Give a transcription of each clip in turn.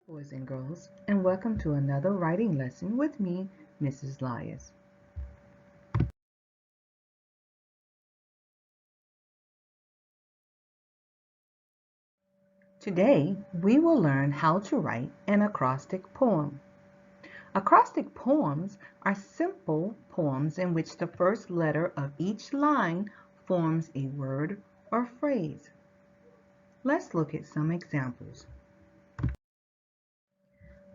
Boys and girls, and welcome to another writing lesson with me, Mrs. Lyas. Today, we will learn how to write an acrostic poem. Acrostic poems are simple poems in which the first letter of each line forms a word or phrase. Let's look at some examples.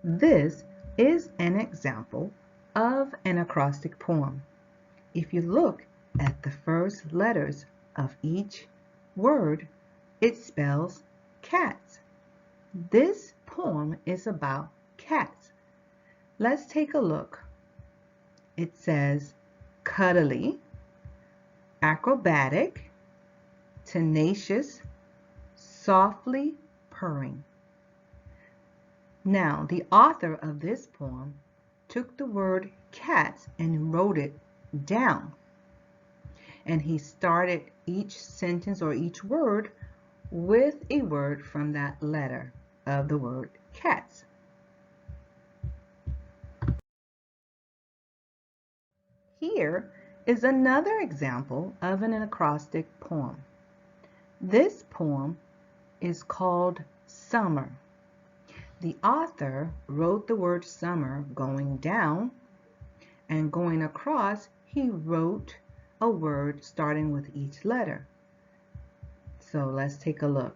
This is an example of an acrostic poem. If you look at the first letters of each word, it spells cats. This poem is about cats. Let's take a look. It says cuddly, acrobatic, tenacious, softly purring. Now, the author of this poem took the word cats and wrote it down. And he started each sentence or each word with a word from that letter of the word cats. Here is another example of an acrostic poem. This poem is called Summer. The author wrote the word summer going down, and going across he wrote a word starting with each letter. So let's take a look.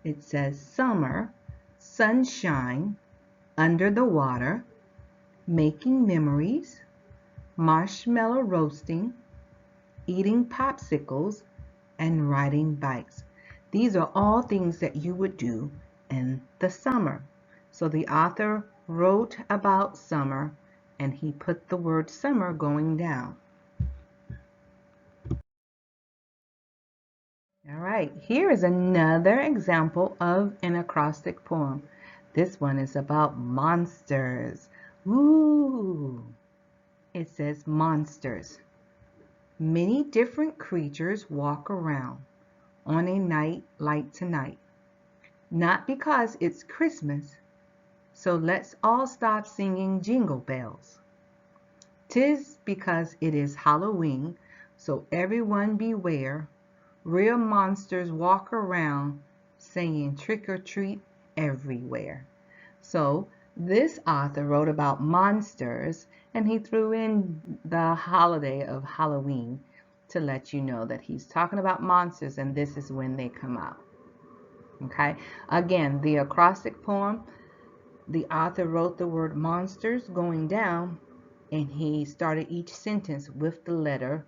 It says summer, sunshine, under the water, making memories, marshmallow roasting, eating popsicles, and riding bikes. These are all things that you would do in the summer. So the author wrote about summer and he put the word summer going down. All right, here is another example of an acrostic poem. This one is about monsters. Ooh, it says monsters. Many different creatures walk around on a night like tonight. Not because it's Christmas, so let's all stop singing jingle bells. 'Tis because it is Halloween, so everyone beware. Real monsters walk around saying trick or treat everywhere. So this author wrote about monsters and he threw in the holiday of Halloween to let you know that he's talking about monsters and this is when they come out. Okay, again, the acrostic poem, the author wrote the word monsters going down and he started each sentence with the letter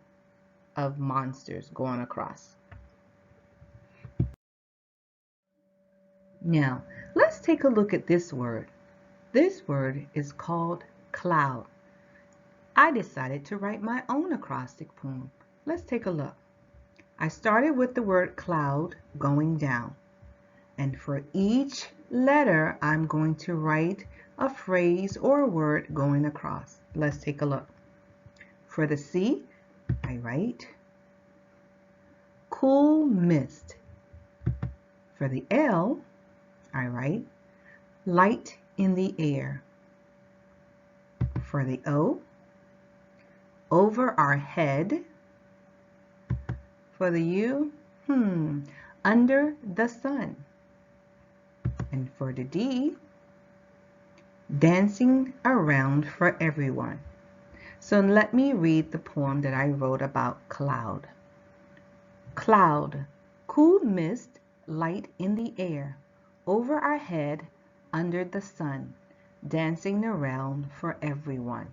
of monsters going across. Now, let's take a look at this word. This word is called cloud. I decided to write my own acrostic poem. Let's take a look. I started with the word cloud going down. And for each letter, I'm going to write a phrase or a word going across. Let's take a look. For the C, I write cool mist. For the L, I write light in the air. For the O, over our head. For the U, under the sun. And for the D, dancing around for everyone. So let me read the poem that I wrote about cloud. Cloud, cool mist, light in the air, over our head, under the sun, dancing around for everyone.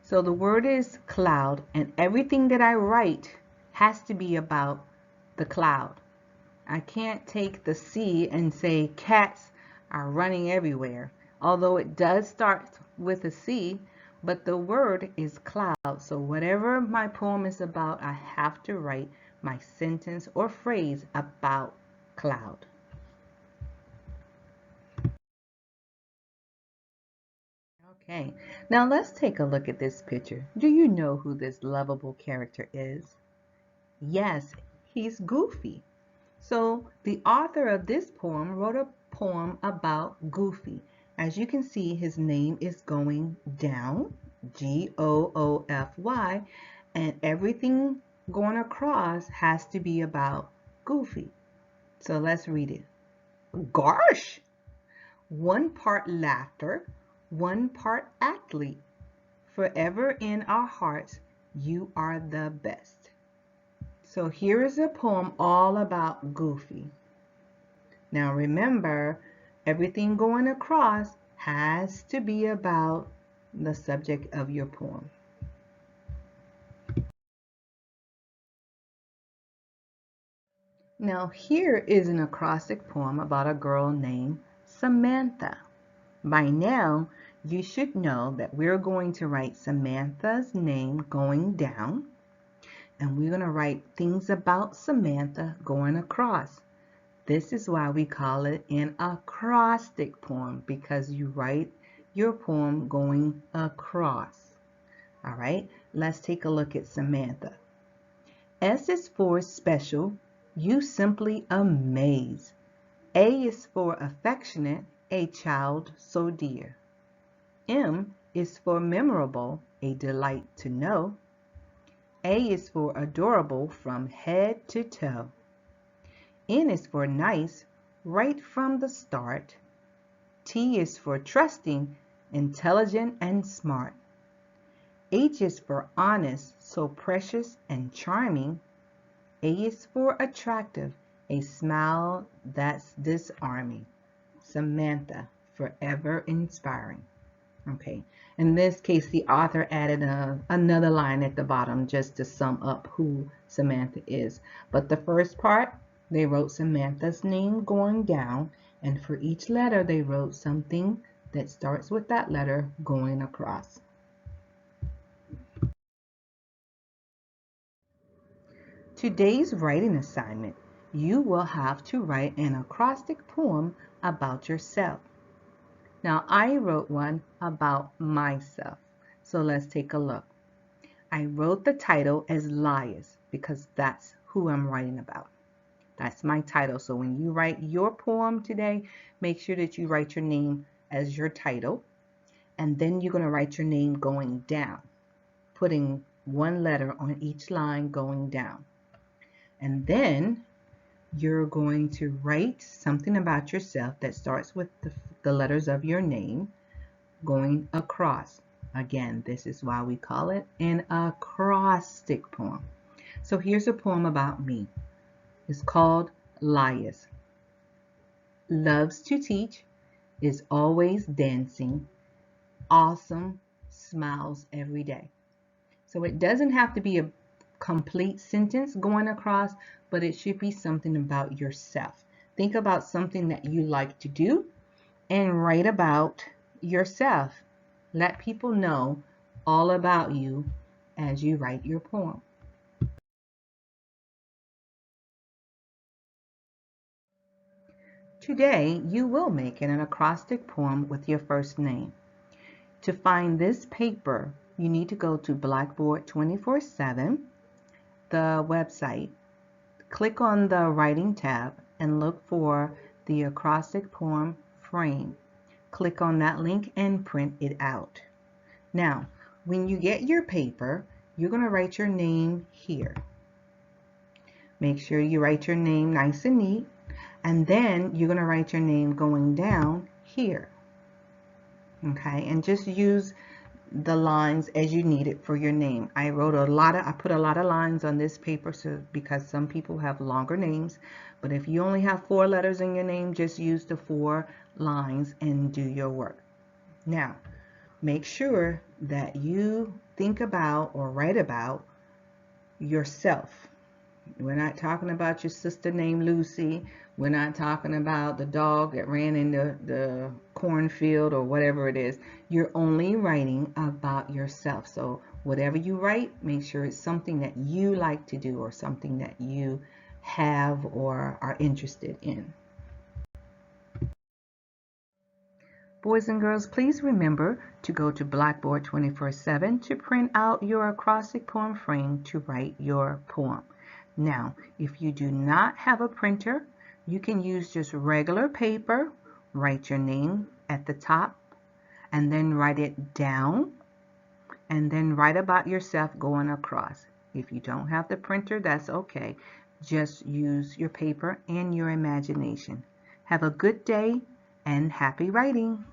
So the word is cloud, and everything that I write has to be about the cloud. I can't take the C and say cats are running everywhere, although it does start with a C, but the word is cloud. So whatever my poem is about, I have to write my sentence or phrase about cloud. Okay, now let's take a look at this picture. Do you know who this lovable character is? Yes, he's Goofy. So the author of this poem wrote a poem about Goofy. As you can see, his name is going down, Goofy, and everything going across has to be about Goofy. So let's read it. Gosh! One part laughter, one part athlete. Forever in our hearts, you are the best. So here is a poem all about Goofy. Now remember, everything going across has to be about the subject of your poem. Now here is an acrostic poem about a girl named Samantha. By now, you should know that we're going to write Samantha's name going down, and we're going to write things about Samantha going across. This is why we call it an acrostic poem, because you write your poem going across. All right, let's take a look at Samantha. S is for special, you simply amaze. A is for affectionate, a child so dear. M is for memorable, a delight to know. A is for adorable from head to toe. N is for nice, right from the start. T is for trusting, intelligent and smart. H is for honest, so precious and charming. A is for attractive, a smile that's disarming. Samantha, forever inspiring. Okay, in this case, the author added another line at the bottom just to sum up who Samantha is. But the first part, they wrote Samantha's name going down, and for each letter, they wrote something that starts with that letter going across. Today's writing assignment, you will have to write an acrostic poem about yourself. Now, I wrote one about myself, so let's take a look. I wrote the title as Lias because that's who I'm writing about. That's my title. So when you write your poem today, make sure that you write your name as your title, and then you're going to write your name going down, putting one letter on each line going down. And then you're going to write something about yourself that starts with the letters of your name going across. Again, this is why we call it an acrostic poem. So here's a poem about me. It's called Lias. Loves to teach, is always dancing, awesome, smiles every day. So it doesn't have to be a complete sentence going across, but it should be something about yourself. Think about something that you like to do and write about yourself. Let people know all about you as you write your poem. Today, you will make an acrostic poem with your first name. To find this paper, you need to go to Blackboard 24/7, the website. Click on the Writing tab and look for the acrostic poem frame. Click on that link and print it out. Now, when you get your paper, you're going to write your name here. Make sure you write your name nice and neat, and then you're going to write your name going down here. Okay, and just use the lines as you need it for your name. I put a lot of lines on this paper because some people have longer names, but if you only have 4 letters in your name, just use the 4 lines and do your work. Now, make sure that you think about or write about yourself. We're not talking about your sister named Lucy. We're not talking about the dog that ran in the cornfield or whatever it is. You're only writing about yourself. So whatever you write, make sure it's something that you like to do or something that you have or are interested in. Boys and girls, please remember to go to Blackboard 24/7 to print out your acrostic poem frame to write your poem. Now, if you do not have a printer, you can use just regular paper write your name at the top, and then write it down, and then write about yourself going across. If you don't have the printer, that's okay. Just use your paper and your imagination. Have a good day and happy writing.